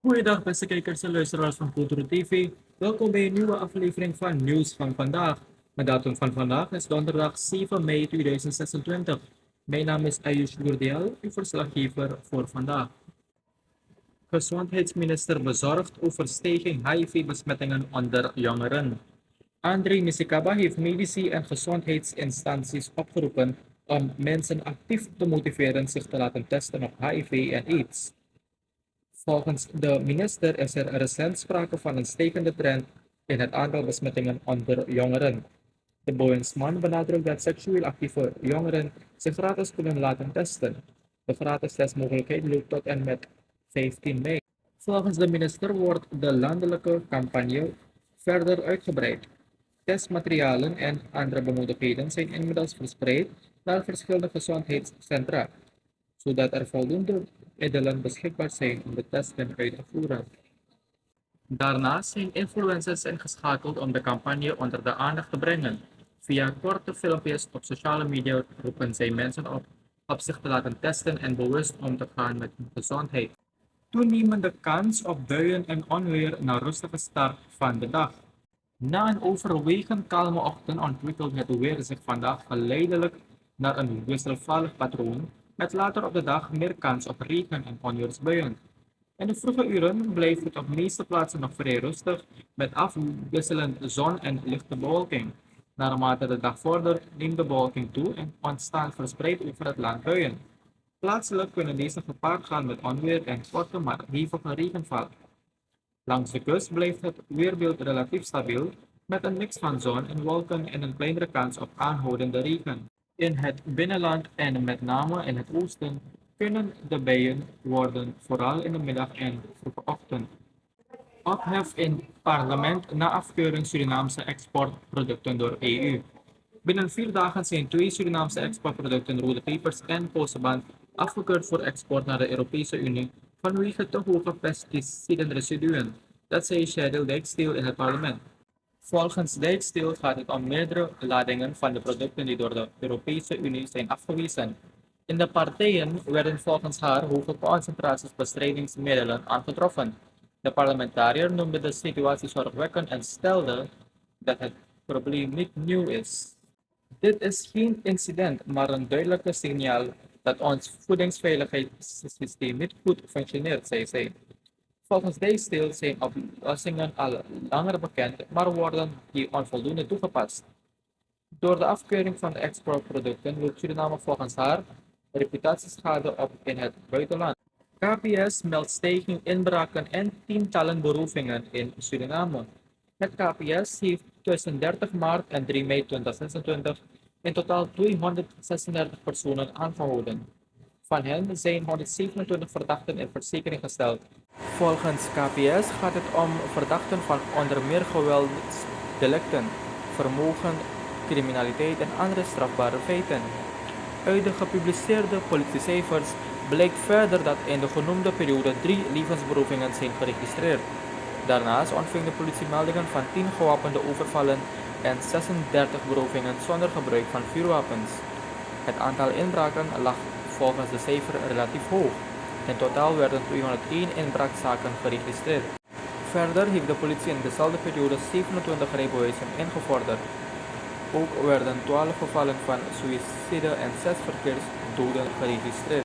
Goeiedag beste kijkers en luisteraars van Cultura TV. Welkom bij een nieuwe aflevering van Nieuws van vandaag. De datum van vandaag is donderdag 7 mei 2026. Mijn naam is Ayush Gurdial, uw verslaggever voor vandaag. Gezondheidsminister bezorgd over stijging HIV-besmettingen onder jongeren. André Misikaba heeft medici en gezondheidsinstanties opgeroepen om mensen actief te motiveren zich te laten testen op HIV en AIDS. Volgens de minister is er recent sprake van een stijgende trend in het aantal besmettingen onder jongeren. De Boeiensman benadrukt dat seksueel actieve jongeren zich gratis kunnen laten testen. De gratis testmogelijkheid loopt tot en met 15 mei. Volgens de minister wordt de landelijke campagne verder uitgebreid. Testmaterialen en andere benodigdheden zijn inmiddels verspreid naar verschillende gezondheidscentra, zodat er voldoende middelen beschikbaar zijn om de testen uit te voeren. Daarnaast zijn influencers ingeschakeld om de campagne onder de aandacht te brengen. Via korte filmpjes op sociale media roepen zij mensen op zich te laten testen en bewust om te gaan met hun gezondheid. Toenemende kans op buien en onweer na rustige start van de dag. Na een overwegend kalme ochtend ontwikkelt het weer zich vandaag geleidelijk naar een wisselvallig patroon, met later op de dag meer kans op regen en onweersbuien. In de vroege uren blijft het op de meeste plaatsen nog vrij rustig, met afwisselend zon en lichte bewolking. Naarmate de dag vordert, neemt de bewolking toe en ontstaan verspreid over het land buien. Plaatselijk kunnen deze gepaard gaan met onweer en korte maar hevige regenval. Langs de kust blijft het weerbeeld relatief stabiel, met een mix van zon en wolken en een kleinere kans op aanhoudende regen. In het binnenland en met name in het oosten kunnen de buien worden, vooral in de middag en vroege ochtend. Ophef in parlement na afkeuring Surinaamse exportproducten door EU. Binnen 4 dagen zijn 2 Surinaamse exportproducten, rode pepers en kozenband, afgekeurd voor export naar de Europese Unie vanwege te hoge pesticidenresiduen. Dat zei Cheryl Dijksteel in het parlement. Volgens Dijksteel gaat het om meerdere ladingen van de producten die door de Europese Unie zijn afgewezen. In de partijen werden volgens haar hoge concentraties bestrijdingsmiddelen aangetroffen. De parlementariër noemde de situatie zorgwekkend en stelde dat het probleem niet nieuw is. Dit is geen incident, maar een duidelijke signaal dat ons voedingsveiligheidssysteem niet goed functioneert, zei zij. Volgens Dijksteel zijn oplossingen al langer bekend, maar worden die onvoldoende toegepast. Door de afkeuring van de exportproducten loopt Suriname volgens haar reputatieschade op in het buitenland. KPS meldt stijging inbraken en tientallen berovingen in Suriname. Het KPS heeft tussen 30 maart en 3 mei 2026 in totaal 236 personen aangehouden. Van hen zijn 127 verdachten in verzekering gesteld. Volgens KPS gaat het om verdachten van onder meer geweldsdelicten, vermogen, criminaliteit en andere strafbare feiten. Uit de gepubliceerde politiecijfers blijkt verder dat in de genoemde periode 3 levensberovingen zijn geregistreerd. Daarnaast ontving de politie meldingen van 10 gewapende overvallen en 36 berovingen zonder gebruik van vuurwapens. Het aantal inbraken lag volgens de cijfer relatief hoog. In totaal werden 201 inbraakzaken geregistreerd. Verder heeft de politie in dezelfde periode 27 rijbewijzen ingevorderd. Ook werden 12 gevallen van suïcide en 6 verkeersdoden geregistreerd.